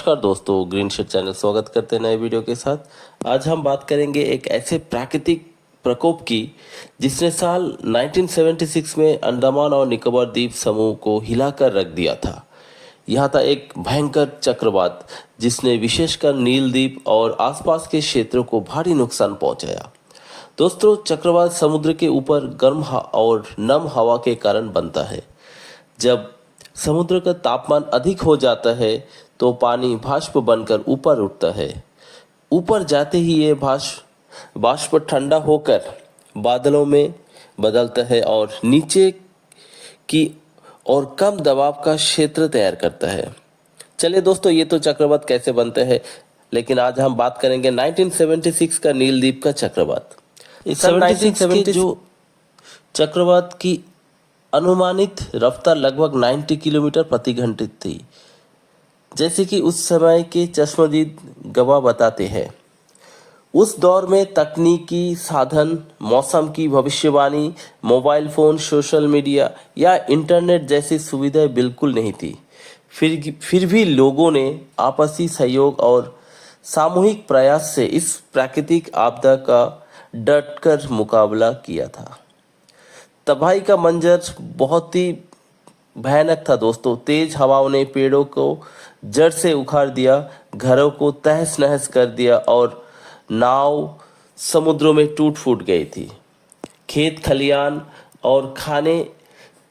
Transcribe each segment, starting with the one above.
नमस्कार दोस्तों, green shade channel स्वागत करते हैं नए वीडियो के साथ। आज हम बात करेंगे एक ऐसे प्राकृतिक प्रकोप की जिसने साल 1976 में अंडमान और निकोबार द्वीप समूह को हिलाकर रख दिया था। यह था एक भयंकर चक्रवात जिसने विशेषकर नील द्वीप और आसपास के क्षेत्रों को भारी नुकसान पहुंचाया। दोस्तों, चक्रवात समुद्र के ऊपर गर्म और नम हवा के कारण बनता है। जब समुद्र का तापमान अधिक हो जाता है तो पानी भाष्प बनकर ऊपर उठता है। ऊपर जाते ही ये बाष्प ठंडा होकर बादलों में बदलता है और नीचे की और कम दबाव का क्षेत्र तैयार करता है। चलिए दोस्तों, ये तो चक्रवात कैसे बनते हैं, लेकिन आज हम बात करेंगे 1976 का नीलद्वीप का चक्रवात। इस 76 के जो चक्रवात की अनुमानित रफ्तार लगभग 90 किलोमीटर प्रति घंटे थी, जैसे कि उस समय के चश्मदीद गवाह बताते हैं। उस दौर में तकनीकी साधन, मौसम की भविष्यवाणी, मोबाइल फोन, सोशल मीडिया या इंटरनेट जैसी सुविधाएं बिल्कुल नहीं थी। फिर भी लोगों ने आपसी सहयोग और सामूहिक प्रयास से इस प्राकृतिक आपदा का डटकर मुकाबला किया था। तबाही का मंजर बहुत ही भयानक था दोस्तों। तेज हवाओं ने पेड़ों को जड़ से उखाड़ दिया, घरों को तहस नहस कर दिया और नाव समुद्रों में टूट फूट गई थी। खेत खलियान और खाने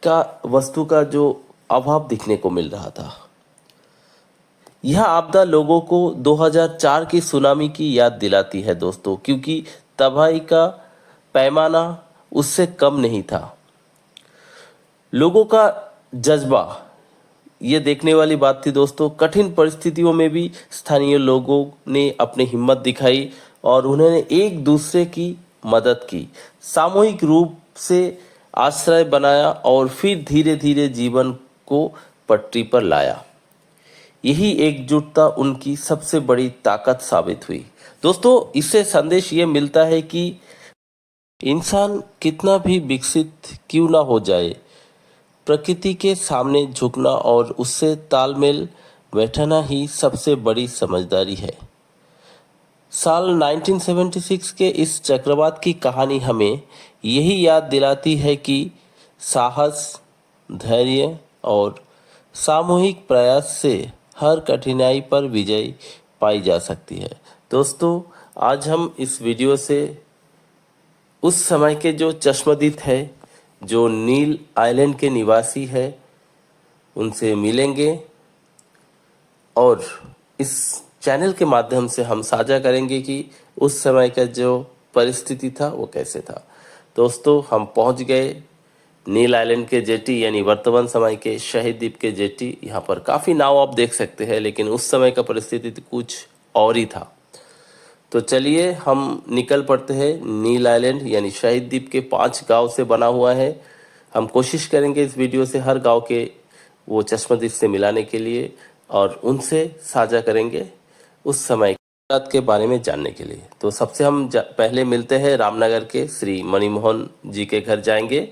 का वस्तु का जो अभाव दिखने को मिल रहा था। यह आपदा लोगों को 2004 की सुनामी की याद दिलाती है दोस्तों, क्योंकि तबाही का पैमाना उससे कम नहीं था। लोगों का जज्बा, ये देखने वाली बात थी दोस्तों। कठिन परिस्थितियों में भी स्थानीय लोगों ने अपनी हिम्मत दिखाई और उन्होंने एक दूसरे की मदद की, सामूहिक रूप से आश्रय बनाया और फिर धीरे धीरे जीवन को पटरी पर लाया। यही एकजुटता उनकी सबसे बड़ी ताकत साबित हुई। दोस्तों, इससे संदेश ये मिलता है कि इंसान कितना भी विकसित क्यों ना हो जाए, प्रकृति के सामने झुकना और उससे तालमेल बैठाना ही सबसे बड़ी समझदारी है। साल 1976 के इस चक्रवात की कहानी हमें यही याद दिलाती है कि साहस, धैर्य और सामूहिक प्रयास से हर कठिनाई पर विजय पाई जा सकती है। दोस्तों, आज हम इस वीडियो से उस समय के जो चश्मदीद है, जो नील आइलैंड के निवासी है, उनसे मिलेंगे और इस चैनल के माध्यम से हम साझा करेंगे कि उस समय का जो परिस्थिति था वो कैसे था। दोस्तों, हम पहुंच गए नील आइलैंड के जेटी, यानी वर्तमान समय के शहीद द्वीप के जेटी। यहाँ पर काफ़ी नाव आप देख सकते हैं, लेकिन उस समय का परिस्थिति कुछ और ही था। तो चलिए हम निकल पड़ते हैं। नील आइलैंड यानी शहीद द्वीप के 5 गांव से बना हुआ है। हम कोशिश करेंगे इस वीडियो से हर गांव के वो चश्मदीद से मिलाने के लिए और उनसे साझा करेंगे उस समय के बारे में जानने के लिए। तो सबसे हम पहले मिलते हैं रामनगर के श्री मणिमोहन जी के घर जाएंगे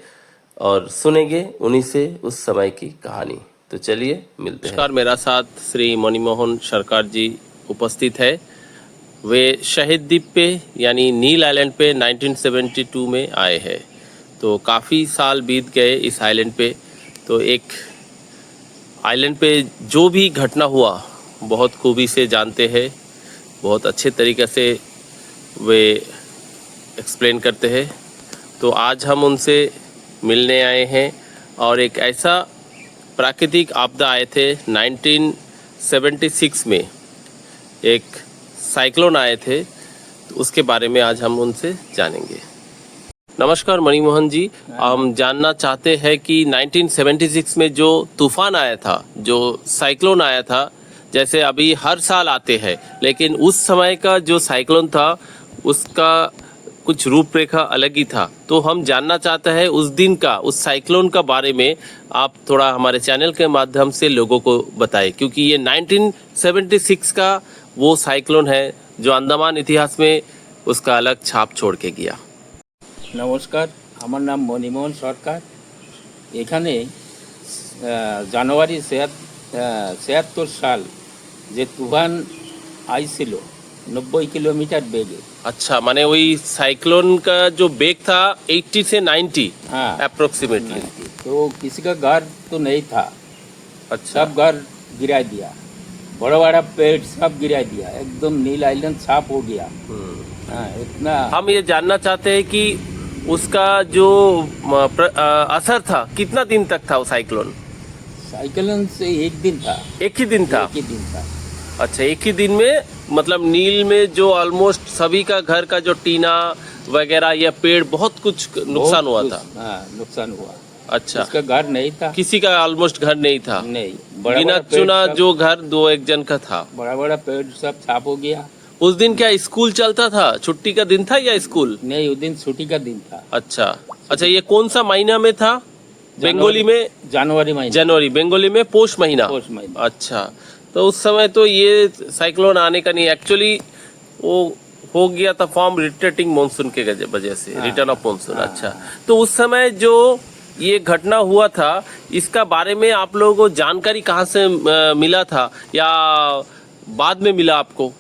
और सुनेंगे उन्हीं से उस समय की कहानी। तो चलिए मिलते हैं। मेरा साथ श्री मणिमोहन सरकार जी उपस्थित है। वे शहीद द्वीप पे यानी नील आइलैंड पे 1972 में आए हैं। तो काफ़ी साल बीत गए इस आइलैंड पे। तो एक आइलैंड पे जो भी घटना हुआ बहुत खूबी से जानते हैं, बहुत अच्छे तरीके से वे एक्सप्लेन करते हैं। तो आज हम उनसे मिलने आए हैं और एक ऐसा प्राकृतिक आपदा आए थे 1976 में, एक साइक्लोन आए थे, तो उसके बारे में आज हम उनसे जानेंगे। नमस्कार मणिमोहन जी, हम जानना चाहते हैं कि 1976 में जो तूफान आया था, जो साइक्लोन आया था, जैसे अभी हर साल आते हैं, लेकिन उस समय का जो साइक्लोन था उसका कुछ रूपरेखा अलग ही था। तो हम जानना चाहते हैं उस दिन का, उस साइक्लोन का बारे में आप थोड़ा हमारे चैनल के माध्यम से लोगों को बताएं, क्योंकि ये 1976 का वो साइक्लोन है जो अंडमान इतिहास में उसका अलग छाप छोड़ के गया। নমস্কার, আমার নাম মণিমোহন সরকার। এখানে জানুয়ারি ৭৬ সাল যে তুফান আইছিল 90 কিলোমিটার বেগে। अच्छा माने वही साइक्लोन का जो बेग था 80 से 90 हाँ अप्रोक्सीमेटली। तो किसी का घर तो नहीं था, अच्छा सब घर गिरा दिया, बड़ा बड़ा पेड़ सब गिरा दिया, एकदम नील आइलैंड साफ हो गया। हाँ इतना। हम ये जानना चाहते हैं कि उसका जो असर था कितना दिन तक था वो साइक्लोन? साइक्लोन से एक दिन था। एक ही दिन था? एक ही दिन था। अच्छा एक ही दिन में मतलब नील में जो ऑलमोस्ट सभी का घर का जो टीना वगैरह या पेड़ बहुत कुछ नुकसान हुआ था। हाँ नुकसान हुआ। अच्छा उसका घर नहीं था, किसी का ऑलमोस्ट घर नहीं था? नहीं। गिना चुना जो घर 2-1 जन का था। बड़ा बड़ा पेड़ सब साफ हो गया। उस दिन क्या स्कूल चलता था? छुट्टी का दिन था या स्कूल? नहीं उस दिन छुट्टी का दिन था। अच्छा अच्छा ये कौन सा महीना में था? बंगाली में जनवरी महीना। जनवरी, बंगाली में पोष महीना। पोष महीना। अच्छा तो उस समय तो ये साइक्लोन आने का नहीं, एक्चुअली वो हो गया था फॉर्म रिटर्निंग मानसून के वजह से, रिटर्न ऑफ मानसून। अच्छा तो उस समय जो ये घटना हुआ था इसका बारे में आप लोगों को जानकारी कहाँ से मिला था या बाद में मिला आपको?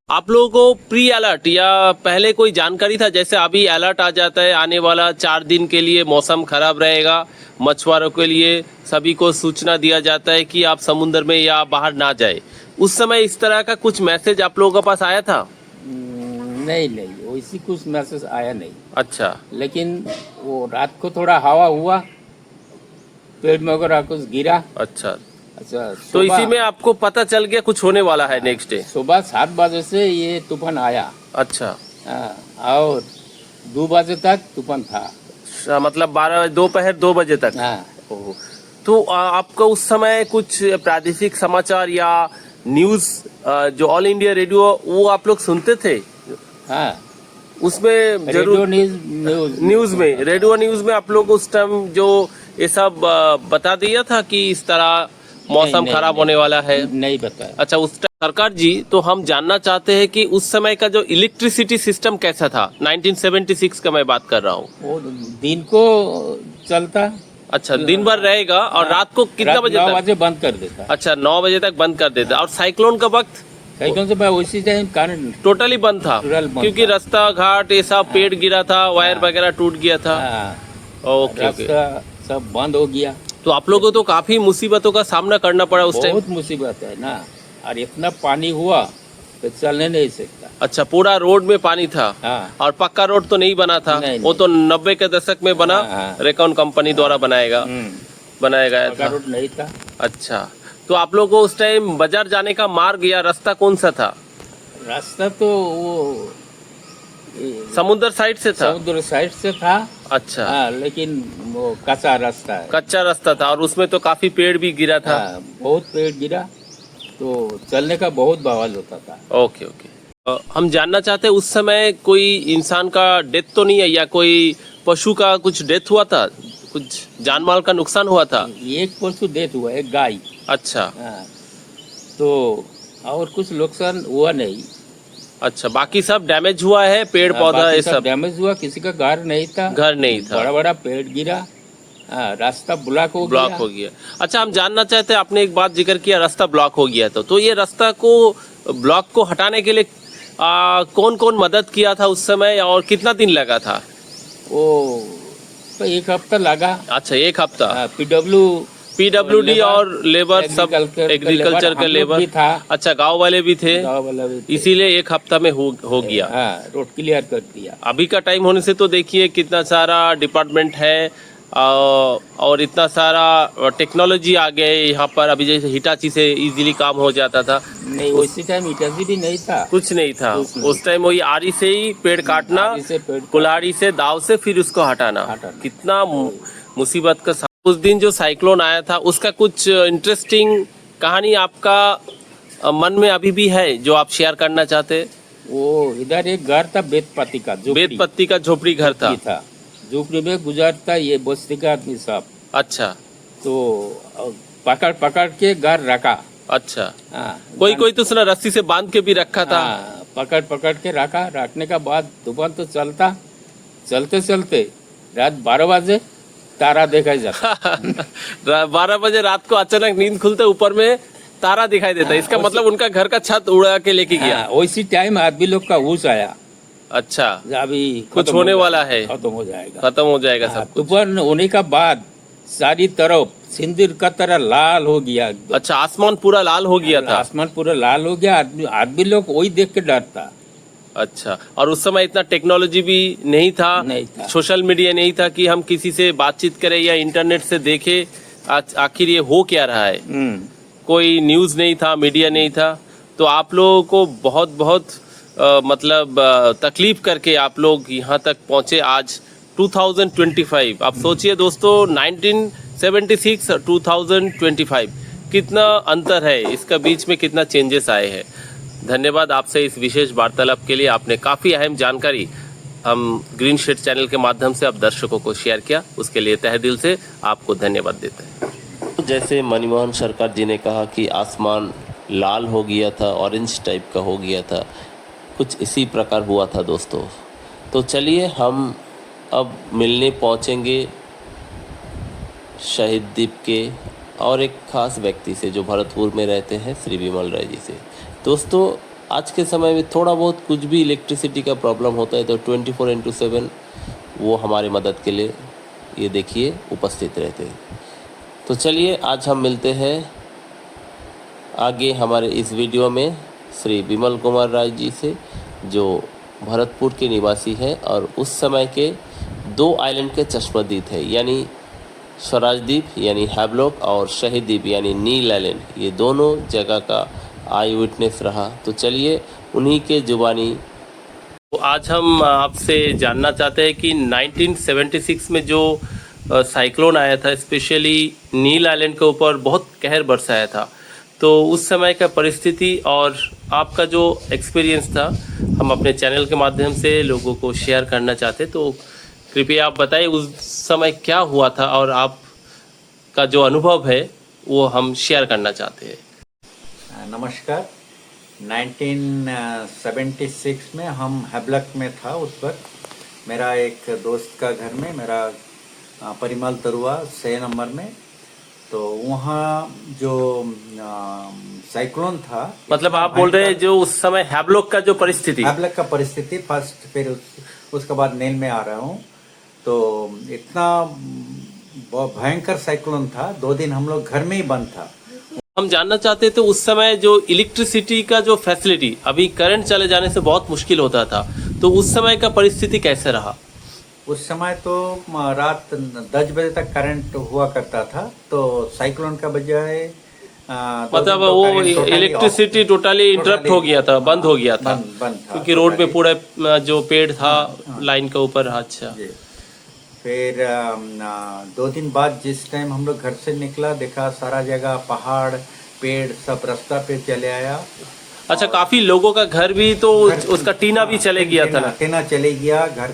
आप लोगों को प्री अलर्ट या पहले कोई जानकारी था? जैसे अभी अलर्ट आ जाता है आने वाला 4 दिन के लिए मौसम खराब रहेगा, मछुआरों के लिए सभी को सूचना दिया जाता है कि आप समुद्र में या बाहर ना जाए। उस समय इस तरह का कुछ मैसेज आप लोगों के पास आया था? नहीं नहीं वैसी कुछ मैसेज आया नहीं। अच्छा लेकिन वो रात को थोड़ा हवा हुआ, पेड़ में वगैरह कुछ गिरा। अच्छा अच्छा तो इसी में आपको पता चल गया कुछ होने वाला है नेक्स्ट डे? सुबह 7 बजे से ये तूफान आया। अच्छा और 2 बजे तक तूफान था। मतलब 12 दोपहर 2 बजे तक। हाँ। ओहो। तो आपको उस समय कुछ प्रादेशिक समाचार या न्यूज जो ऑल इंडिया रेडियो वो आप लोग सुनते थे? हाँ उसमें जरूर न्यूज में रेडियो न्यूज में आप लोग उस टाइम जो ये सब बता दिया था कि इस तरह मौसम खराब होने वाला है? नहीं बताया। अच्छा उस सरकार जी तो हम जानना चाहते हैं कि उस समय का जो इलेक्ट्रिसिटी सिस्टम कैसा था? 1976 का मैं बात कर रहा हूँ। वो दिन को चलता। अच्छा दिन भर रहेगा और रात को कितना बजे 9 तक? बजे बंद कर देता। अच्छा 9 बजे तक बंद कर देता। और साइक्लोन का वक्त? साइक्लोन से उसी टाइम करंट टोटली बंद था क्योंकि रास्ता घाट ये सब पेड़ गिरा था, वायर वगैरह टूट गया था। ओके रास्ता सब बंद हो गया। तो आप लोगों को तो काफी मुसीबतों का सामना करना पड़ा उस टाइम? बहुत मुसीबत है ना, और इतना पानी हुआ तो चलने नहीं सकता। अच्छा पूरा रोड में पानी था? हाँ। और पक्का रोड तो नहीं बना था? नहीं, वो तो 90 के दशक में बना। हाँ। रेकॉन कंपनी द्वारा बनाया गया था। रोड नहीं था। अच्छा तो आप लोगों को उस टाइम बाजार जाने का मार्ग या रास्ता कौन सा था? रास्ता तो वो समुद्र साइड से था? समुद्र साइड से था। अच्छा हाँ, लेकिन वो कच्चा रास्ता है। कच्चा रास्ता था और उसमें तो काफी पेड़ भी गिरा था। हाँ, बहुत पेड़ गिरा तो चलने का बहुत बवाल होता था। ओके ओके हम जानना चाहते हैं उस समय कोई इंसान का डेथ तो नहीं है या कोई पशु का कुछ डेथ हुआ था? कुछ जान माल का नुकसान हुआ था? एक पशु डेथ हुआ, एक गाय। अच्छा हाँ, तो और कुछ नुकसान हुआ नहीं। अच्छा बाकी सब डैमेज हुआ है, पेड़ पौधा ये सब डैमेज हुआ। किसी का घर नहीं था। घर नहीं था। बड़ा बड़ा पेड़ गिरा। रास्ता ब्लॉक हो गया। अच्छा हम जानना चाहते हैं, आपने एक बात जिक्र किया रास्ता ब्लॉक हो गया तो ये रास्ता को ब्लॉक को हटाने के लिए कौन कौन मदद किया था उस समय और कितना दिन लगा था? वो तो 1 हफ्ता लगा। अच्छा 1 हफ्ता। पीडब्ल्यूडी और लेबर सब एग्रीकल्चर का लेबर भी था। अच्छा गांव वाले भी थे, इसीलिए 1 हफ्ता में हो गया। रोड क्लियर कर दिया। अभी का टाइम होने से तो देखिए कितना सारा डिपार्टमेंट है और इतना सारा टेक्नोलॉजी आ गए यहाँ पर। अभी जैसे हिटाची से इजीली काम हो जाता था। नहीं उसी टाइम हिटाची भी नहीं था, कुछ नहीं था। उस टाइम वही आरी से ही पेड़ काटना, कुल्हाड़ी से दाव से फिर उसको हटाना। कितना मुसीबत का। उस दिन जो साइक्लोन आया था उसका कुछ इंटरेस्टिंग कहानी आपका मन में अभी भी है जो आप शेयर करना चाहते? वो इधर एक घर था बेतपत्ती का, बेतपत्ती का झोपड़ी घर था। झोपड़ी में गुजारता ये बस्ती का आदमी सब। अच्छा तो पकड़ पकड़ के घर रखा। अच्छा कोई तो सुना रस्सी से बांध के भी रखा था। पकड़ पकड़ के रखा। रखने का बाद तूफान तो चलते चलते रात 12 बजे तारा देखा जाता। 12 बजे रात को अचानक नींद खुलते ऊपर में तारा दिखाई देता है, इसका हाँ, मतलब उनका घर का छत उड़ा के लेके गया। हाँ, उसी टाइम आदमी लोग का होश आया। अच्छा, अभी कुछ खत्म होने हो वाला जाएगा, है। खत्म हो जाएगा। खत्म हो जाएगा हाँ, सब कुछ। तूफान होने का बाद सारी तरफ सिंदूर का तरह लाल हो गया एकदम। अच्छा, आसमान पूरा लाल हो गया था। आसमान पूरा लाल हो गया। आदमी आदमी लोग वही देख के डरता। अच्छा, और उस समय इतना टेक्नोलॉजी भी नहीं था, नहीं था। सोशल मीडिया नहीं था कि हम किसी से बातचीत करें या इंटरनेट से देखें आखिर ये हो क्या रहा है। कोई न्यूज़ नहीं था, मीडिया नहीं था, तो आप लोगों को बहुत बहुत मतलब तकलीफ करके आप लोग यहाँ तक पहुँचे आज 2025। आप सोचिए दोस्तों, 1976 और 2025 कितना अंतर है, इसका बीच में कितना चेंजेस आए हैं। धन्यवाद आपसे इस विशेष वार्तालाप के लिए। आपने काफ़ी अहम जानकारी हम ग्रीन शेड चैनल के माध्यम से आप दर्शकों को शेयर किया, उसके लिए तहे दिल से आपको धन्यवाद देते हैं। जैसे मनमोहन सरकार जी ने कहा कि आसमान लाल हो गया था, ऑरेंज टाइप का हो गया था, कुछ इसी प्रकार हुआ था दोस्तों। तो चलिए हम अब मिलने पहुंचेंगे शहीद द्वीप के और एक खास व्यक्ति से जो भरतपुर में रहते हैं, श्री विमल राय जी से। दोस्तों, आज के समय में थोड़ा बहुत कुछ भी इलेक्ट्रिसिटी का प्रॉब्लम होता है तो 24/7 वो हमारी मदद के लिए ये देखिए उपस्थित रहते हैं। तो चलिए आज हम मिलते हैं आगे हमारे इस वीडियो में श्री विमल कुमार राय जी से, जो भरतपुर के निवासी हैं और उस समय के 2 आइलैंड के चश्मदीद है, यानी स्वराज द्वीप यानी हैवलॉक और शहीद द्वीप यानी नील आइलैंड, ये दोनों जगह का आई विटनेस रहा। तो चलिए उन्हीं के जुबानी तो आज हम आपसे जानना चाहते हैं कि 1976 में जो साइक्लोन आया था, स्पेशली नील आइलैंड के ऊपर बहुत कहर बरसाया था, तो उस समय का परिस्थिति और आपका जो एक्सपीरियंस था हम अपने चैनल के माध्यम से लोगों को शेयर करना चाहते। तो कृपया आप बताइए उस समय क्या हुआ था और आपका जो अनुभव है वो हम शेयर करना चाहते हैं। नमस्कार। 1976 में हम हैवलॉक में था। उस वक्त मेरा एक दोस्त का घर में, मेरा परिमल तरुआ 6 नंबर में, तो वहाँ जो साइक्लोन था, मतलब आप बोल रहे हैं जो उस समय हैवलॉक का जो परिस्थिति, हैवलॉक का परिस्थिति फर्स्ट, फिर उसके बाद नील में आ रहा हूँ, तो इतना बहुत भयंकर साइक्लोन था। 2 दिन हम लोग घर में ही बंद था। हम जानना चाहते थे उस समय जो इलेक्ट्रिसिटी का जो फैसिलिटी, अभी करंट चले जाने से बहुत मुश्किल होता था, तो उस समय का परिस्थिति कैसे रहा? उस समय तो रात 10 बजे तक करंट हुआ करता था, तो साइक्लोन का बजाय मतलब वो इलेक्ट्रिसिटी टोटली इंटरप्ट हो गया था, बंद हो गया था, बंद था, क्योंकि रोड पे पूरा जो पेड़ था लाइन के ऊपर। अच्छा, फिर 2 दिन बाद जिस टाइम हम लोग घर से निकला, देखा सारा जगह पहाड़ पेड़ सब रास्ता पे चले आया। अच्छा, काफी लोगों का घर भी तो उसका टीना भी चले गया था ना? टीना चले गया घर।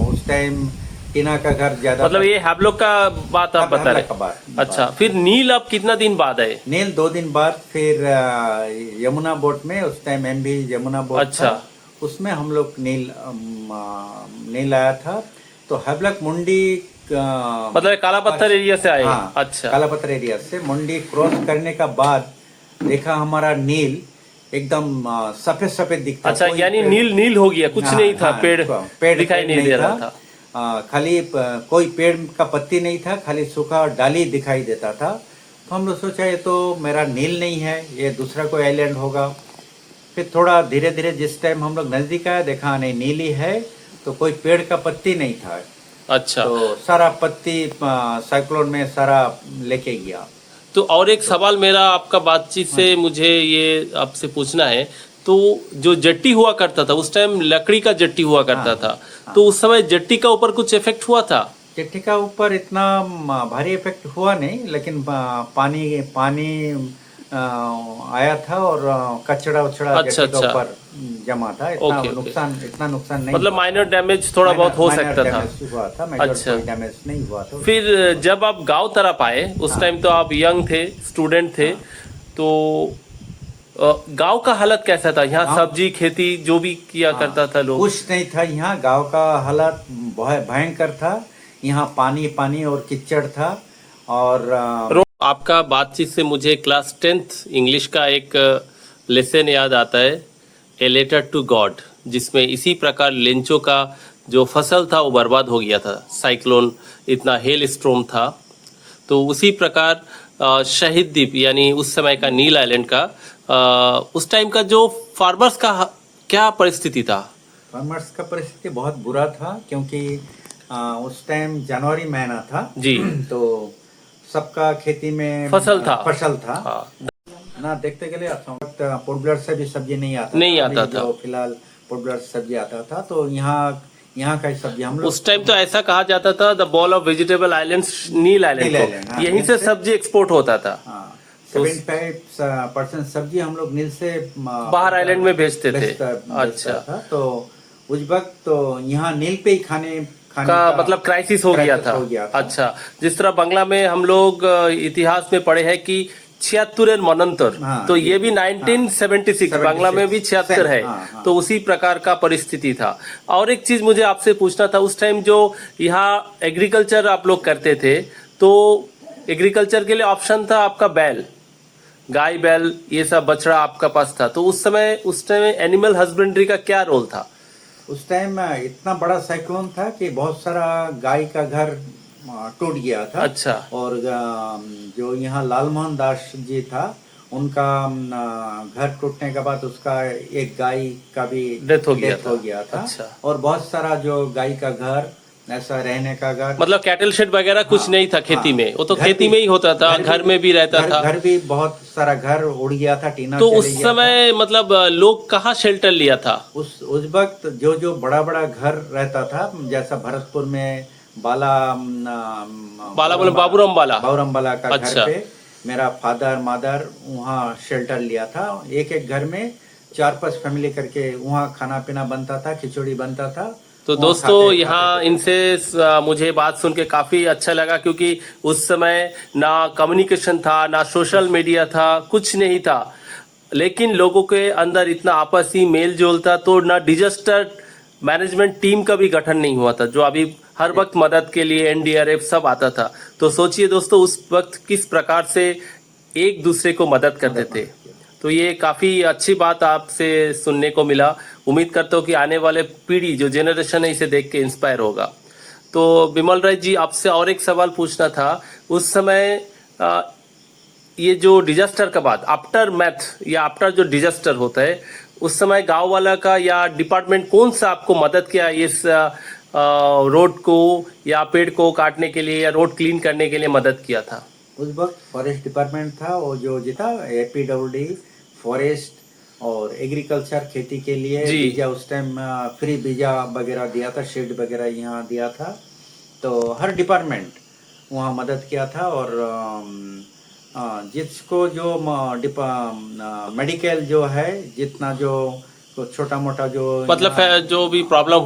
उस टाइम टीना का घर ज्यादा, मतलब ये हैवलॉक का बात आप बता रहे। अच्छा, फिर नील अब कितना दिन बाद आए? नील 2 दिन बाद। फिर यमुना बोट में, उस टाइम MV यमुना बोट। अच्छा, उसमें हम लोग नील आया था। तो हैवलॉक मुंडी मतलब काला पत्थर एरिया से आए? हाँ, अच्छा, काला पत्थर एरिया से मुंडी क्रॉस करने का बाद देखा हमारा नील एकदम सफेद सफेद दिखता। अच्छा, यानी नील हो गया, कुछ नहीं था, पेड़ दिखाई नहीं दे रहा था। खाली कोई पेड़ का पत्ती नहीं था, खाली सूखा डाली दिखाई देता था। तो हम लोग सोचा ये तो मेरा नील नहीं है, ये दूसरा कोई आइलैंड होगा। फिर थोड़ा धीरे धीरे जिस टाइम हम लोग नजदीक आया, देखा नहीं नील ही है, तो कोई पेड़ का पत्ती नहीं था। अच्छा, तो सारा पत्ती साइक्लोन में सारा लेके गया। तो और एक सवाल मेरा आपका बातचीत से मुझे ये आपसे पूछना है, तो जो जट्टी हुआ करता था उस टाइम, लकड़ी का जट्टी हुआ करता था, तो उस समय जट्टी का ऊपर कुछ इफेक्ट हुआ था? जट्टी का ऊपर इतना भारी इफेक्ट हुआ नहीं, लेकिन पानी आया था और कचड़ा उचड़ा जट्टी के ऊपर जमा था। इतना नुकसान नहीं, मतलब माइनर डैमेज थोड़ा बहुत हो सकता था। हुआ था, मेजर अच्छा, कोई डैमेज नहीं हुआ था। फिर जब आप गांव तरफ आए, उस टाइम तो आप यंग थे, स्टूडेंट थे, तो गांव का हालत कैसा था? यहाँ सब्जी खेती जो भी किया करता था लोग? कुछ नहीं था यहाँ। गांव का हालत बहुत भयंकर था। यहाँ पानी और कीचड़ था। और आपका बातचीत से मुझे क्लास 10th इंग्लिश का एक लेसन याद आता है, ए लेटर टू गॉड, जिसमें इसी प्रकार लेंचो का जो फसल था वो बर्बाद हो गया था, साइक्लोन, इतना हेल स्ट्रोम था। तो उसी प्रकार शहीद द्वीप यानी उस समय का नील आइलैंड का उस टाइम का जो फार्मर्स का क्या परिस्थिति था? फार्मर्स का परिस्थिति बहुत बुरा था, क्योंकि उस टाइम जनवरी महीना था जी। तो सबका खेती में फसल था। हाँ। ना देखते गए पोर्ट ब्लेयर से भी सब्जी नहीं आता था। जो फिलहाल पोर्ट ब्लेयर से सब्जी आता था, तो यहाँ का सब्जी हम लोग उस टाइम तो ऐसा कहा जाता था the bowl of vegetable islands Neil island को, यहीं से सब्जी एक्सपोर्ट होता था। 75% सब्जी हम लोग नील से बाहर आइलैंड में भेजते थे। अच्छा था। तो उस वक्त तो यहाँ नील पे ही खाने का मतलब क्राइसिस हो गया था। अच्छा, जिस तरह बांग्ला में हम लोग इतिहास में पढ़े हैं कि 76 मनंतर, तो ये भी 1976 बांग्ला में भी 76 है। तो उसी प्रकार का परिस्थिति था। और एक चीज मुझे आपसे पूछना था, उस टाइम जो यहाँ एग्रीकल्चर आप लोग करते थे, तो एग्रीकल्चर के लिए ऑप्शन था आपका बैल, गाय बैल ये सब बछड़ा आपका पास था। तो उस समय एनिमल हस्बेंड्री का क्या रोल था? उस टाइम इतना बड़ा साइक्लोन था कि बहुत सारा गाय का घर टूट गया था। अच्छा। और जो यहाँ लाल मोहन दास जी था, उनका घर टूटने के बाद उसका एक गाय का भी डेथ हो गया था। अच्छा। और बहुत सारा जो गाय का घर, ऐसा रहने का घर, मतलब कैटल शेड वगैरह कुछ नहीं था खेती में, वो तो खेती में ही होता था, घर में भी रहता था। घर भी बहुत सारा घर उड़ गया था, टीना तो उस समय मतलब लोग कहाँ शेल्टर लिया था? उस वक्त जो बड़ा बड़ा घर रहता था, जैसा भरतपुर में बाबूराम बाला का अच्छा। घर पे मेरा फादर मदर वहाँ शेल्टर लिया था। एक घर में 4-5 फैमिली करके वहाँ खाना पीना बनता था, खिचड़ी बनता था। तो दोस्तों यहाँ इनसे मुझे बात सुन के काफ़ी अच्छा लगा, क्योंकि उस समय ना कम्युनिकेशन था, ना सोशल मीडिया था, कुछ नहीं था, लेकिन लोगों के अंदर इतना आपसी मेल जोल था। तो ना डिजास्टर मैनेजमेंट टीम का भी गठन नहीं हुआ था, जो अभी हर वक्त मदद के लिए एनडीआरएफ सब आता था। तो सोचिए दोस्तों उस वक्त किस प्रकार से एक दूसरे को मदद करते थे। तो ये काफ़ी अच्छी बात आपसे सुनने को मिला। उम्मीद करता हूँ कि आने वाले पीढ़ी जो जेनरेशन है इसे देख के इंस्पायर होगा। तो बिमल राय जी, आपसे और एक सवाल पूछना था। उस समय ये जो डिजास्टर के बाद आफ्टर मैथ या आफ्टर जो डिजास्टर होता है, उस समय गांव वाला का या डिपार्टमेंट कौन सा आपको मदद किया इस रोड को या पेड़ को काटने के लिए या रोड क्लीन करने के लिए मदद किया था? उस वक्त फॉरेस्ट डिपार्टमेंट था, वो जो था एपीडब्ल्यूडी फॉरेस्ट और एग्रीकल्चर खेती के लिए बीजा उस टाइम फ्री बीजा वगैरह दिया था, शेड वगैरह यहाँ दिया था। तो हर डिपार्टमेंट वहाँ मदद किया था। और जिसको जो मेडिकल जो है, जितना जो छोटा मोटा जो मतलब जो भी प्रॉब्लम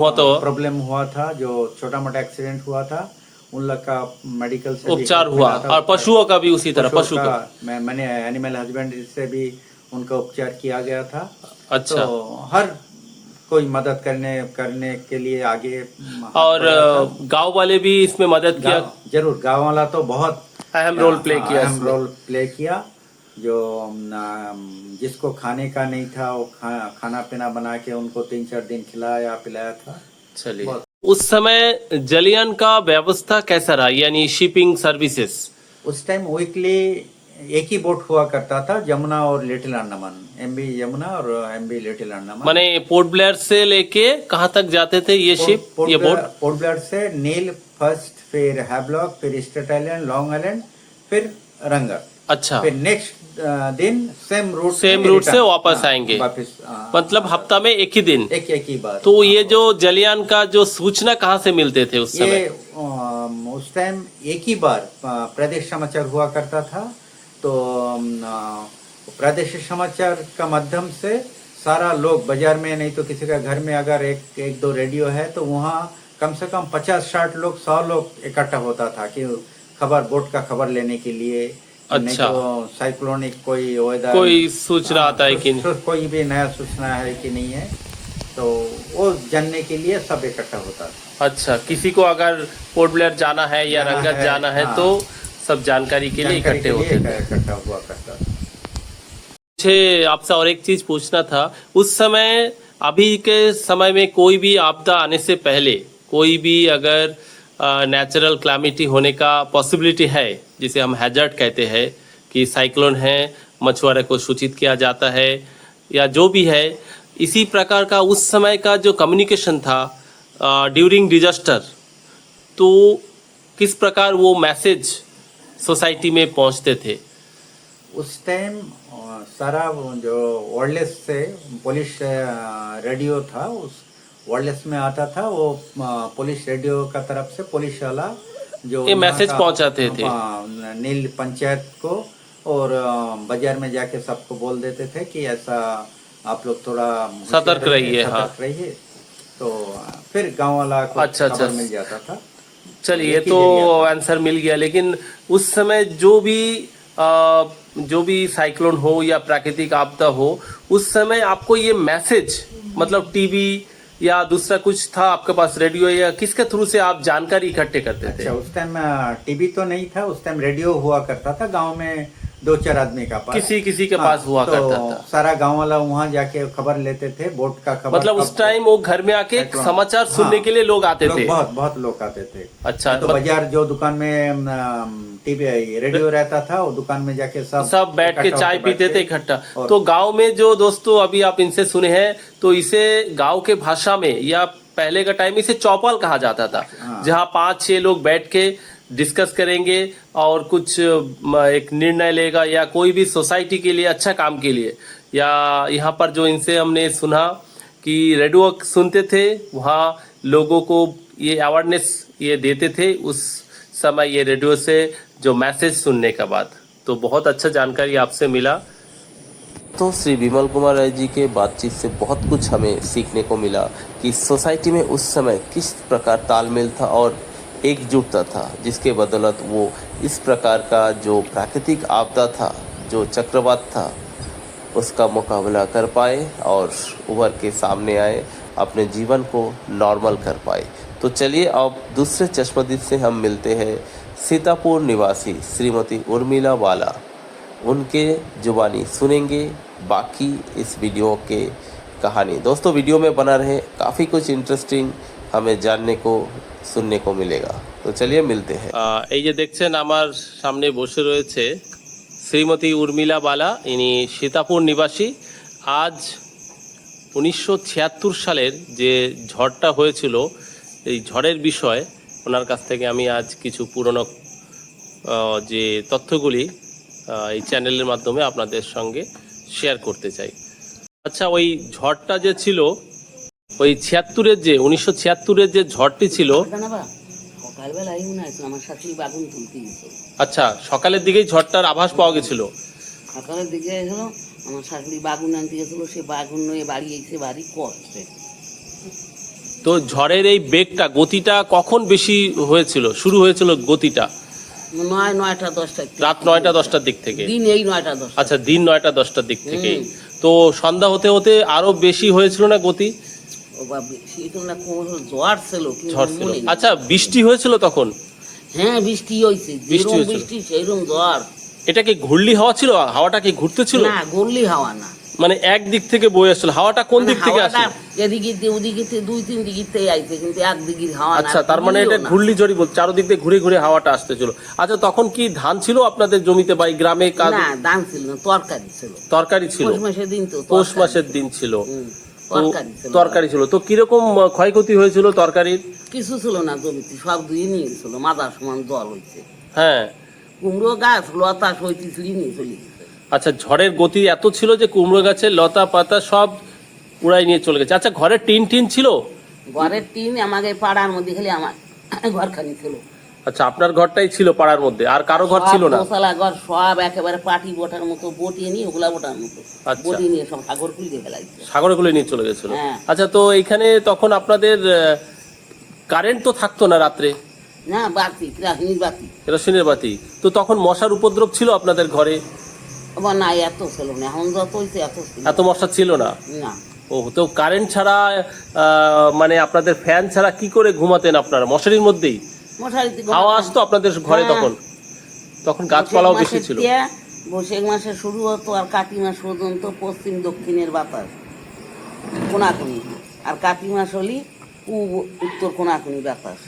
हुआ था, जो छोटा मोटा एक्सीडेंट हुआ था, उन लोग का मेडिकल से उपचार हुआ। और पशुओं का भी उसी तरह, पशु का मैंने एनिमल हस्बेंड्री से भी उनका उपचार किया गया था। अच्छा। तो हर कोई मदद करने के लिए आगे। और गांव वाले भी इसमें मदद किया? जरूर, गांव वाला तो बहुत अहम रोल प्ले किया। जो जिसको खाने का नहीं था, वो खाना पीना बना के उनको 3-4 दिन खिलाया पिलाया था। चलिए, उस समय जलियान का व्यवस्था कैसा रहा, यानी शिपिंग सर्विसेज? उस टाइम वीकली एक ही बोट हुआ करता था, यमुना और लिटिल अंडमान, एमबी यमुना और एमबी लिटिल अंडमान। माने पोर्ट ब्लेयर से लेके कहाँ तक जाते थे ये शिप, ये बोट? पोर्ट ब्लेयर से नील फर्स्ट, फिर हैवलॉक, फिर स्टेट आइलैंड, लॉन्ग आइलैंड, फिर रंगर। अच्छा। फिर नेक्स्ट दिन सेम रूट से वापस आएंगे। मतलब हफ्ता में एक ही दिन, एक ही बार। तो ये जो जलियान का जो सूचना कहाँ से मिलते थे उस समय? उस टाइम एक ही बार प्रदेश समाचार हुआ करता था। तो प्रादेशिक समाचार का माध्यम से सारा लोग बाजार में, नहीं तो किसी का घर में अगर एक दो रेडियो है, तो वहाँ कम से कम 50-60 लोग 100 लोग इकट्ठा होता था कि बोट का खबर लेने के लिए। अच्छा। नहीं तो साइक्लोनिक कोई वेदर, कोई सूचना आता है कि कोई भी नया सूचना है कि नहीं है, तो वो जानने के लिए सब इकट्ठा होता था। अच्छा, किसी को अगर पोर्ट ब्लेयर जाना है या रंगत जाना है, तो सब जानकारी के लिए जानकारी इकट्ठे के लिए होते थे। इकट्ठा हुआ करता था। मुझे आपसे और एक चीज पूछना था, उस समय अभी के समय में कोई भी आपदा आने से पहले कोई भी अगर नेचुरल क्लैमिटी होने का पॉसिबिलिटी है, जिसे हम हैजर्ड कहते हैं कि साइक्लोन है, मछुआरे को सूचित किया जाता है या जो भी है, इसी प्रकार का उस समय का जो कम्युनिकेशन था ड्यूरिंग डिजास्टर, तो किस प्रकार वो मैसेज सोसाइटी में पहुंचते थे? उस टाइम सारा वो जो वायरलेस से पुलिस रेडियो था, उस वायरलेस में आता था, वो पुलिस रेडियो का तरफ से पुलिस वाला जो ये यहाँ मैसेज का, पहुंचाते थे। नील पंचायत को और बाजार में जाके सबको बोल देते थे कि ऐसा आप लोग थोड़ा सतर्क रहिए, हाँ। सतर्क रहिए। तो फिर गांव वाला को अच्छा, खबर अच्छा। मिल जाता था। चलिए, एक ही तो जरिया था। आंसर मिल गया। लेकिन उस समय जो भी साइक्लोन हो या प्राकृतिक आपदा हो, उस समय आपको ये मैसेज मतलब टीवी या दूसरा कुछ था आपके पास, रेडियो, या किसके थ्रू से आप जानकारी इकट्ठे करते थे? अच्छा, उस टाइम टीवी तो नहीं था, उस टाइम रेडियो हुआ करता था गांव में, 2-4 आदमी का पास, किसी के पास हुआ तो करता था। सारा गांव वाला वहां जाके खबर लेते थे, बोट का खबर। मतलब उस टाइम वो घर में आके साइक्लोन। समाचार सुनने हाँ, के लिए लोग आते थे। बहुत लोग आते थे। अच्छा, तो बाजार जो दुकान में टीवी रेडियो रहता था, वो दुकान में जाके सब बैठ के इकट्ठा चाय होके पीते थे बैठते। इकट्ठा। और- तो गांव में जो दोस्तों अभी आप इनसे सुने हैं, तो इसे गांव के भाषा में या पहले का टाइम इसे चौपाल कहा जाता था, हाँ। जहां 5-6 लोग बैठ के डिस्कस करेंगे और कुछ एक निर्णय लेगा, या कोई भी सोसाइटी के लिए अच्छा काम के लिए, या यहाँ पर जो इनसे हमने सुना कि रेडियो सुनते थे, वहाँ लोगों को ये अवेयरनेस ये देते थे उस समय ये रेडियो से जो मैसेज सुनने के बाद। तो बहुत अच्छा जानकारी आपसे मिला। तो श्री विमल कुमार राय जी के बातचीत से बहुत कुछ हमें सीखने को मिला कि सोसाइटी में उस समय किस प्रकार तालमेल था और एकजुटता था, जिसके बदौलत वो इस प्रकार का जो प्राकृतिक आपदा था, जो चक्रवात था, उसका मुकाबला कर पाए और उभर के सामने आए, अपने जीवन को नॉर्मल कर पाए। तो चलिए अब दूसरे चश्मदीद से हम मिलते हैं सीतापुर निवासी श्रीमती उर्मिला वाला, उनके जुबानी सुनेंगे बाकी इस वीडियो के कहानी। दोस्तों वीडियो में बना रहे, काफ़ी कुछ इंटरेस्टिंग हमें जानने को শুননে को मिलेगा। तो चलिए मिलते हैं। এই যে দেখছেন আমার সামনে বসে রয়েছে শ্রীমতী উর্মিলা বালা, ইনি সীতাপুর নিবাসী। আজ 1976 সালের যে ঝড়টা হয়েছিল, এই ঝড়ের বিষয়ে ওনার কাছ থেকে আমি আজ কিছু পুরনো যে তথ্যগুলি এই চ্যানেলের মাধ্যমে আপনাদের সঙ্গে শেয়ার করতে চাই। আচ্ছা, ওই ঝড়টা যে ছিল, ওই 76-এর যে 1976-এর যে ঝড়টি ছিল, সকালবেলায় মনে হয় আমার শাশুড়ি বাগুন তুলতে গেছিল। আচ্ছা, সকালের দিকেই ঝড়টার আভাস পাওয়া গেছিল। সকালের দিকে এসেছিল, আমার শাশুড়ি বাগুন আনতে গেছিল, সে বাগুন নিয়ে বাড়ি এসে বাড়ি করছে। তো ঝড়ের এই বেগটা, গতিটা কখন বেশি হয়েছিল, শুরু হয়েছিল গতিটা? 9টা 10টা রাত 9টা 10টার দিক থেকে। দিন এই 9টা 10টা। আচ্ছা, দিন 9টা 10টার দিক থেকে। তো সন্ধ্যা হতে হতে আরো বেশি হয়েছিল না গতি? ও বাবা, সেরকম না, কোন ঝড় ছিল কিন্তু ঝড় ছিল। মনে নেই। আচ্ছা, বৃষ্টি হয়েছিল তখন? হ্যাঁ, বৃষ্টি হয়েছে, বৃষ্টি যেরকম হয়েছিল। বৃষ্টি সেইরকম ঝড়। এটা কি ঘূর্ণি হাওয়া ছিল? হাওয়াটা কি ঘুরতে ছিল? না, গল্লি হাওয়া না। মানে এক দিক থেকে বয়ে আসছিল। হাওয়াটা কোন দিক থেকে আসে? এদিকে ওদিকে 2-3 দিকে আইছে, কিন্তু একদিকে হাওয়া না। আচ্ছা, তার মানে এটা ঘূর্ণি ঝড়ই বল, চারদিক দিয়ে ঘুরে ঘুরে হাওয়াটা আসতেছিল। আচ্ছা, তখন কি ধান ছিল আপনাদের জমিতে বা এই গ্রামে? না, দান ছিল না, তরকারি ছিল। তরকারি ছিল? পৌষ মাসের দিন তো পৌষ তরকারি মাসের ছিল। দিন ছিল। তো তরকারি ছিল। তরকারি ছিল। তো কিরকম ক্ষয়ক্ষতি হয়েছিল তরকারির? কিছু ছিল না জমিতে, সব ধুয়ে নিয়ে গেছিল, মাথার সমান জল হয়েছে। হ্যাঁ। কুমড়ো গাছ লতা সইতে ছুড়ি নিয়ে চলে গেছে। আচ্ছা, ঝড়ের গতি এত ছিল যে কুমড়ো গাছের লতা পাতা সব উড়াই নিয়ে চলে গেছে। আচ্ছা, ঘরের টিন ছিল? ঘরের টিন আমাকে পাড়ার মধ্যে খালি আমার ঘরখানি ছিল। আচ্ছা, আপনার ঘরটাই ছিল পাড়ার মধ্যে, আর কারো ঘর ছিল না? দোতলা ঘর সব একেবারে পাটি বোটার মতো বটিয়ে নিয়ে, ওগুলা বোটার মতো আচ্ছা। বটিয়ে নিয়ে সব সাগর খুলে ফেলাইছে। সাগরগুলো নিয়ে চলে গেছিল। হ্যাঁ। আচ্ছা, তো এখানে তখন আপনাদের কারেন্ট তো থাকতো না রাত্রে? না, বাতি, কেরাসিনির বাতি। কেরোসিনের বাতি। তো তখন মশার উপদ্রব ছিল আপনাদের ঘরে? আবার না, এত ছিল না, এখন যত হয়েছে এত ছিল এত মশা ছিল না? না। ও, তো কারেন্ট ছাড়া মানে আপনাদের ফ্যান ছাড়া কি করে ঘুমাতেন আপনারা? মশারির মধ্যেই? মশারিতে হাওয়া আসতো আপনাদের ঘরে হ্যাঁ। তখন? তো তখন গাছপালাও বেশি বৈশাখ ছিল। মাসের দিয়া বৈশাখ মাসে শুরু হতো আর কাতি মাস পর্যন্ত পশ্চিম দক্ষিণের বাতাস কোনাকুনি, আর কাতি মাস হলি পূব উত্তর কোনাকুনি বাতাস।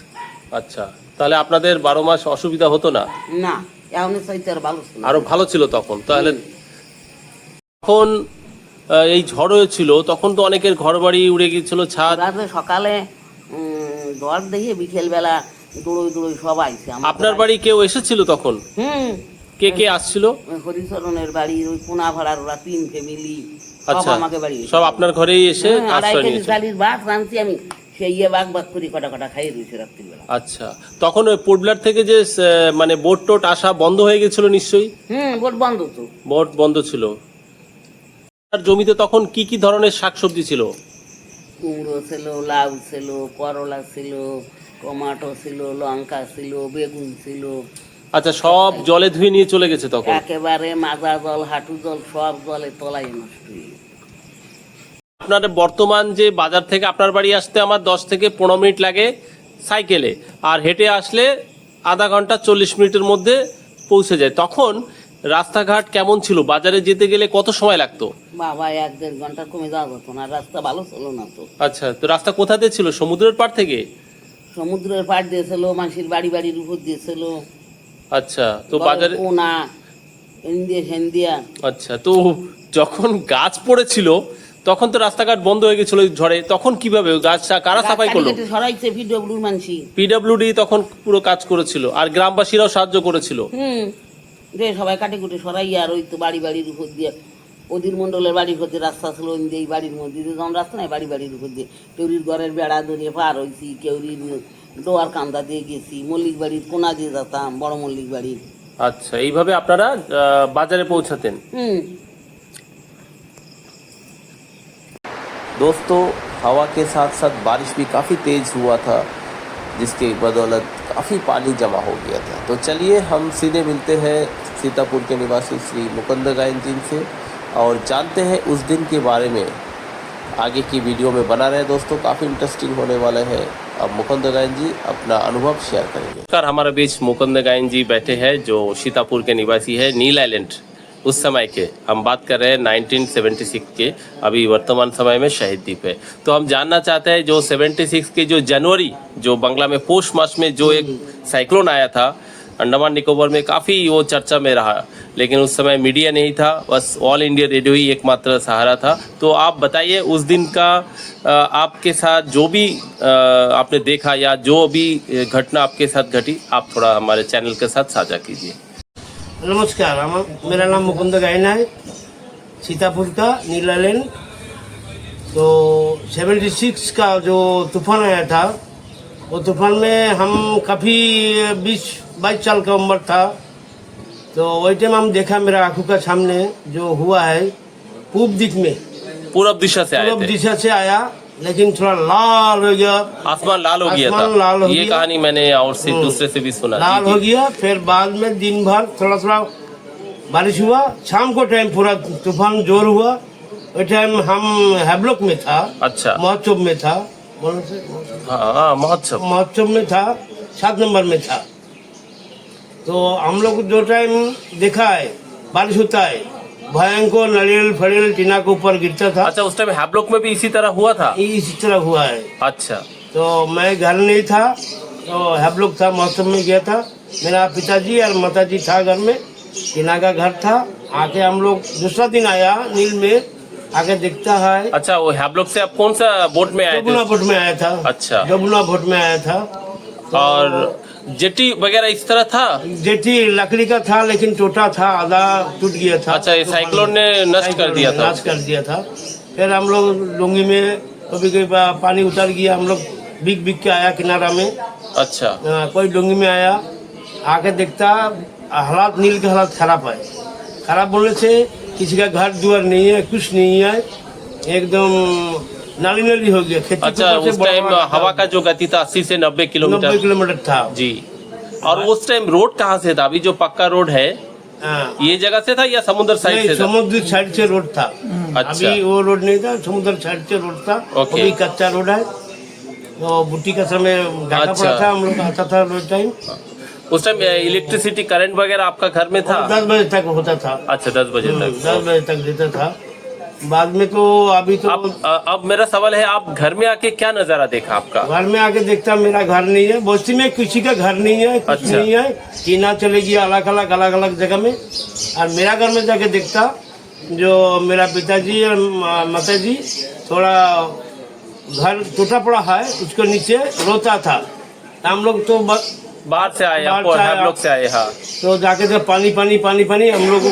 আচ্ছা, তাহলে আপনাদের 12 মাস অসুবিধা হতো না? না, এখন চাইতে আর ভালো ছিল। আরো ভালো ছিল তখন। তাহলে তখন এই ঝড় হয়েছিল, তখন তো অনেকের ঘর বাড়ি উড়ে গিয়েছিল, ছাদ। রাতে সকালে ঝড় দেখে বিকেল বেলা দৌড়ই দৌড়ই সব আইছে আপনার বাড়ি কেউ এসেছিল তখন? কে কে আসছিল? হরিচরণের বাড়ির ওই কোনা ভাড়ার ওরা 3 ফ্যামিলি সব আচ্ছা, আমাকে বাড়ি সব আপনার ঘরেই এসে আড়াই আশ্রয় কেজি নিয়েছে। চালির ভাত রাঁধছি আমি, সেই বাঘ বাঘ করে কটা কটা খাইয়ে দিয়েছে রাত্রিবেলা। আচ্ছা, তখন ওই পোর্টব্লার থেকে যে মানে বোট টোট আসা বন্ধ হয়ে গেছিল নিশ্চয়ই? বোট বন্ধ তো। বোট বন্ধ ছিল। আর জমিতে তখন কি কি ধরনের শাকসবজি ছিল? কুমড়ো ছিল, লাউ ছিল, করলা ছিল, টমাটো ছিল, লঙ্কা ছিল, বেগুন ছিল। আচ্ছা, সব জলে ধুয়ে নিয়ে চলে গেছে তখন? একেবারে মাজা জল, হাঁটু জল, সব জলে তলায় নষ্ট হয়ে গেছে। আপনার বর্তমান যে বাজার থেকে আপনার বাড়ি আসতে আমার 10 থেকে 15 মিনিট লাগে সাইকেলে, আর হেঁটে আসলে আধা ঘন্টা 40 মিনিটের মধ্যে পৌঁছে যায়। তখন রাস্তাঘাট কেমন ছিল? বাজারে যেতে গেলে কত সময় লাগতো? বাবা 1-1.5 ঘন্টা কমে যাওয়া যেত না, রাস্তা ভালো ছিল না তো। আচ্ছা, তো রাস্তা কোথা দিয়ে ছিল? সমুদ্রের পাড় থেকে? সমুদ্রের পাড় দিয়েছিল, মাসির বাড়ির উপর দিয়েছিল। আচ্ছা, তো বাজারে কোনা ইন্ডিয়া হেন্দিয়া। আচ্ছা, তো যখন গাছ পড়েছিল তখন তো রাস্তাঘাট বন্ধ হয়ে গেছিল ঝড়ে, তখন কিভাবে ওই গাছটা কারা সাফাই করলো? সরাইছে পিডব্লিউর মানসি। পিডব্লিউডি তখন পুরো কাজ করেছিল, আর গ্রামবাসীরাও সাহায্য করেছিল। যে সবাই কাটে কুটে সরাই, আর ওই তো বাড়ির উপর দিয়ে অধীর মন্ডলের বাড়ির উপর দিয়ে রাস্তা ছিল, এই বাড়ির মধ্যে দিয়ে যখন রাস্তা নাই বাড়ির উপর দিয়ে কেউরির ঘরের বেড়া ধরিয়ে পার হয়েছি, কেউরির ডোয়ার কান্দা দিয়ে গেছি, মল্লিক বাড়ির কোনা দিয়ে যেতাম, বড় মল্লিক বাড়ির। আচ্ছা, এইভাবে আপনারা বাজারে পৌঁছাতেন। दोस्तों, हवा के साथ साथ बारिश भी काफ़ी तेज़ हुआ था, जिसके बदौलत काफ़ी पानी जमा हो गया था। तो चलिए हम सीधे मिलते हैं सीतापुर के निवासी श्री मुकुंद गायन जी से और जानते हैं उस दिन के बारे में। आगे की वीडियो में बना रहे दोस्तों, काफ़ी इंटरेस्टिंग होने वाले हैं। अब मुकुंद गायन जी अपना अनुभव शेयर करेंगे। सर, हमारे बीच मुकुंद गायन जी बैठे हैं, जो सीतापुर के निवासी है, नील आइलैंड उस समय के। हम बात कर रहे हैं 1976 के, अभी वर्तमान समय में शहीद द्वीप है। तो हम जानना चाहते हैं जो 76 के जो जनवरी, जो बांग्ला में पौष मास में जो एक साइक्लोन आया था अंडमान निकोबार में, काफ़ी वो चर्चा में रहा, लेकिन उस समय मीडिया नहीं था, बस ऑल इंडिया रेडियो ही एकमात्र सहारा था। तो आप बताइए उस दिन का आपके साथ जो भी आपने देखा या जो भी घटना आपके साथ घटी, आप थोड़ा हमारे चैनल के साथ साझा कीजिए। नमस्कार, मेरा नाम मुकुंद गायन है, सीतापुर का नील आइलैंड। तो 76 का जो तूफान आया था, वो तूफान में हम काफ़ी 20-22 साल का उम्र था। तो वही टाइम हम देखा, मेरा आंखों का सामने जो हुआ है, पूर्व दिख में, पूरब दिशा से आए पूर्व थे, दिशा से आया, लेकिन थोड़ा लाल हो गया, आसमान लाल हो गया था। आसमान लाल हो ये गया। कहानी मैंने और से दूसरे से भी सुना। लाल जी, हो जी। गया। फिर बाद में दिन भर थोड़ा थोड़ा बारिश हुआ। शाम को टाइम पूरा तूफान जोर हुआ। वो टाइम हम हैब्लॉक में था, अच्छा, महोत्सव में था, हाँ, महोत्सव में था, 7 नंबर में था। तो हम लोग जो टाइम देखा है बारिश होता है, भयंकर नारियल फरियल टीना के ऊपर गिरता था। अच्छा, उस टाइम हैब्लॉक में भी इसी तरह हुआ था? इसी तरह हुआ है। अच्छा, तो मैं घर नहीं था, तो हैब्लॉक था, महोत्सव में गया था। मेरा पिताजी और माताजी था घर में, टीना का घर था। आके हम लोग दूसरा दिन आया नील में, आके देखता है। अच्छा, वो हैब्लॉक से आप कौन सा बोट में आए थे? जमुना बोट में आया था। अच्छा, जमुना बोट में आया था। और जेटी वगैरह इस तरह था? जेटी लकड़ी का था, लेकिन टूटा था, आधा टूट गया था। अच्छा, ये साइक्लोन ने नष्ट कर दिया था? नष्ट कर दिया था। फिर हम लोग लुंगी में कभी कभी पानी उतर गया, हम लोग बिग के आया किनारा में। अच्छा, कोई डोंगी में आया, आके देखता हालात नील के हालात खराब है। खराब बोलने से किसी का घर दुआर नहीं है, कुछ नहीं है, एकदम नाली नाली हो गया। खेती अच्छा, उस टाइम हवा का जो गति था 80 से 90 किलोमीटर 90 किलोमीटर था जी। और उस टाइम रोड कहाँ से था? अभी जो पक्का रोड है, हाँ। ये जगह से था या समुद्र साइड से था? समुद्र साइड से रोड था। अच्छा। अभी वो रोड नहीं था, समुद्र साइड से रोड था। ओके। अभी कच्चा रोड है। तो बुट्टी का समय ढाका अच्छा। पड़ा था, हम लोग आता था रोड टाइम। उस टाइम इलेक्ट्रिसिटी करंट वगैरह आपका घर में था? 10 बजे तक होता था। अच्छा 10 बजे तक। 10 बजे तक देता था। बाद में तो अभी तो अब मेरा सवाल है, आप घर में आके क्या नजारा देखा आपका? घर में आके देखता मेरा घर नहीं है, बस्ती में किसी का घर नहीं है, कुछ अच्छा। नहीं है, टीना चलेगी अलग अलग जगह में। और मेरा घर में जाके देखता, जो मेरा पिताजी और माताजी थोड़ा घर टूटा पड़ा है, उसके नीचे रोता था। हम लोग तो बाहर से आए, बाहर आप से आए, हम लोग से आए। हाँ, तो जाके तो पानी हम लोग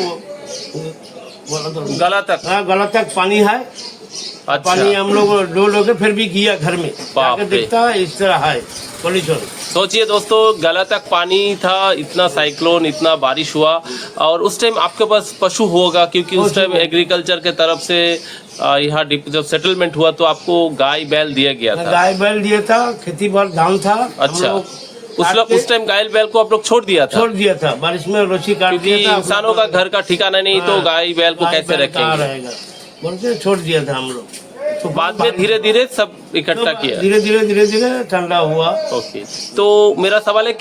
गला तक। हाँ, गला तक पानी है। अच्छा। पानी हम लोग डोल के फिर भी किया घर में बाप जाके रे। देखता है इस तरह है कंडीशन। सोचिए दोस्तों, गला तक पानी था, इतना साइक्लोन, इतना बारिश हुआ। और उस टाइम आपके पास पशु होगा, क्योंकि उस टाइम एग्रीकल्चर के तरफ से यहाँ जब सेटलमेंट हुआ तो आपको गाय बैल दिया गया था। गाय बैल दिया था, खेती बाड़ी धान था। अच्छा, उस टाइम गाय बैल को आप लोग छोड़ दिया था? छोड़ दिया था, बारिश में रस्सी काट क्योंकि दिया था। इंसानों का घर का ठिकाना नहीं, तो हाँ, गाय बैल को गाय कैसे बैल कहाँ रखेंगे? रहेगा, बोल के छोड़ दिया था हम लोग। तो बाद में धीरे धीरे सब इकट्ठा किया। धीरे धीरे ठंडा हुआ। ओके, तो मेरा सवाल है,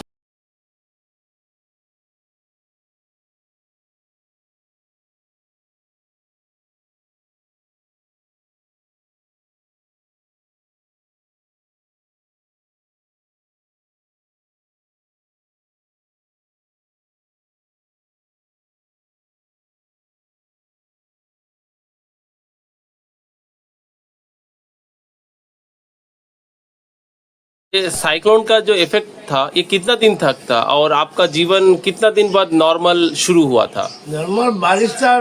ये साइक्लोन का जो इफेक्ट था ये कितना दिन तक था, और आपका जीवन कितना दिन बाद नॉर्मल शुरू हुआ था? नॉर्मल बारिश था,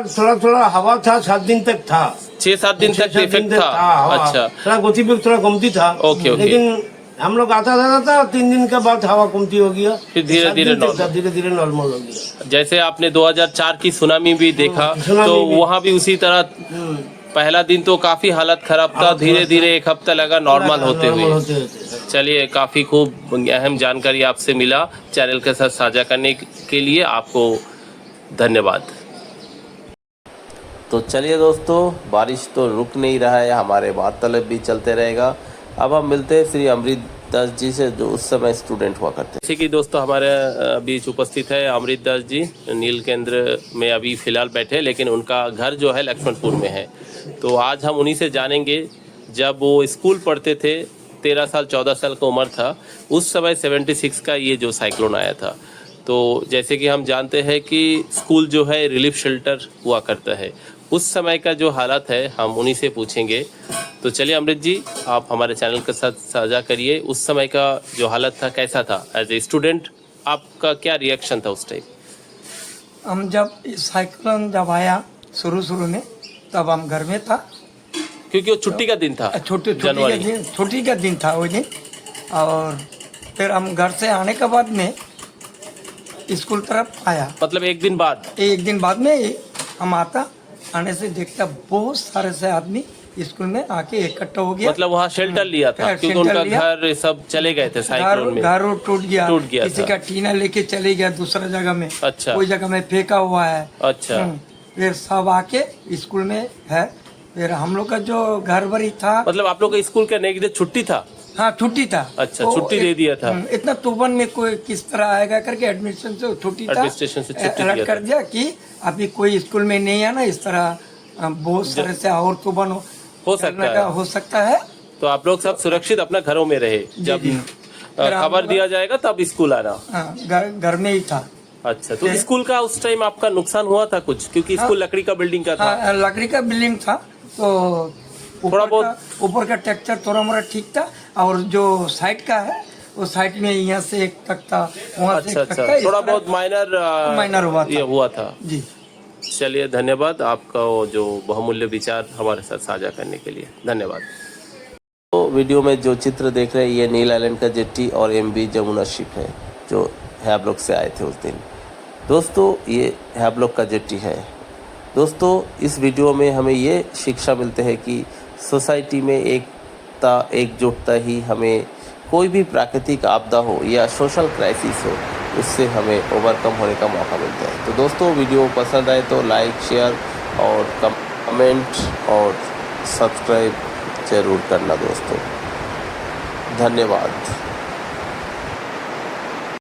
थोड़ा हवा था, 7 दिन तक था। 6-7 दिन तक इफेक्ट था? अच्छा, थोड़ा गति भी थोड़ा कमती था। ओके। लेकिन हम लोग आता था 3 दिन के बाद हवा कमती हो गया, फिर धीरे धीरे नॉर्मल हो गया। जैसे आपने 2004 की सुनामी भी देखा, सुनामी तो भी। वहाँ भी उसी तरह पहला दिन तो काफी हालत खराब था, धीरे धीरे 1 हफ्ता लगा नॉर्मल होते हुए। चलिए, काफी खूब अहम जानकारी आपसे मिला, चैनल के साथ साझा करने के लिए आपको धन्यवाद। तो चलिए दोस्तों, बारिश तो रुक नहीं रहा है, हमारे वार्तालाप भी चलते रहेगा। अब हम मिलते हैं श्री अमृत दास जी से, जो उस समय स्टूडेंट हुआ करते हैं। जैसे कि दोस्तों हमारे बीच उपस्थित है अमृत दास जी, नील केंद्र में अभी फिलहाल बैठे, लेकिन उनका घर जो है लक्ष्मणपुर में है। तो आज हम उन्हीं से जानेंगे, जब वो स्कूल पढ़ते थे, 13 साल 14 साल का उम्र था, उस समय 76 का ये जो साइक्लोन आया था। तो जैसे कि हम जानते हैं कि स्कूल जो है रिलीफ शेल्टर हुआ करता है, उस समय का जो हालत है हम उन्हीं से पूछेंगे। तो चलिए अमृत जी, आप हमारे चैनल के साथ साझा करिए, उस समय का जो हालत था कैसा था? एज ए स्टूडेंट आपका क्या रिएक्शन था उस टाइम? हम जब साइक्लोन जब आया शुरू में, तब हम घर में था, क्योंकि वो छुट्टी का दिन था, छुट्टी का दिन था वो दिन। और फिर हम घर से आने के बाद में स्कूल तरफ आया, मतलब एक दिन बाद में हम आने से देखता बहुत सारे से आदमी स्कूल में आके इकट्ठा हो गया। मतलब वहाँ शेल्टर लिया था, क्योंकि उनका घर सब चले गए थे साइक्लोन में। घर टूट गया किसी था। का टीना लेके चले गया दूसरा जगह में। अच्छा। कोई जगह में फेंका हुआ है। अच्छा। फिर सब आके स्कूल में है। फिर हम लोग का जो घर बरी था, मतलब आप लोग का स्कूल का नेक्स्ट डे छुट्टी था? हाँ, छुट्टी था। अच्छा, छुट्टी दे दिया था। इतना तूफान में कोई किस तरह आएगा करके एडमिशन से छुट्टी था, एडमिनिस्ट्रेशन से छुट्टी अलर्ट कर दिया कि अभी कोई स्कूल में नहीं आना, इस तरह बहुत सारे से और तूफान हो सकता है। तो आप लोग सब सुरक्षित अपना घरों में रहे, जब खबर दिया जाएगा तब स्कूल आना। घर में ही था। अच्छा, तो स्कूल का उस टाइम आपका नुकसान हुआ था कुछ, क्योंकि स्कूल लकड़ी का बिल्डिंग का था? लकड़ी का बिल्डिंग था, तो थोड़ा बहुत ऊपर का टेक्सचर थोड़ा मोड़ा ठीक था, और जो साइड का है वो साइड में यहाँ से एक तक था, वहाँ से एक तक था, थोड़ा बहुत माइनर हुआ था जी। चलिए, धन्यवाद आपका वो जो बहुमूल्य विचार हमारे साथ साझा करने के लिए, धन्यवाद। तो वीडियो में जो चित्र देख रहे हैं, ये नील आइलैंड का जेट्टी और MV जमुना शिप है, जो हैवलॉक से आए थे उस दिन। दोस्तों, ये हैवलॉक का जेट्टी है। दोस्तों, इस वीडियो में हमें ये शिक्षा मिलते हैं कि सोसाइटी में एकजुटता ही हमें कोई भी प्राकृतिक आपदा हो या सोशल क्राइसिस हो, उससे हमें ओवरकम होने का मौका मिलता है। तो दोस्तों, वीडियो पसंद आए तो लाइक, शेयर और कमेंट और सब्सक्राइब ज़रूर करना दोस्तों। धन्यवाद।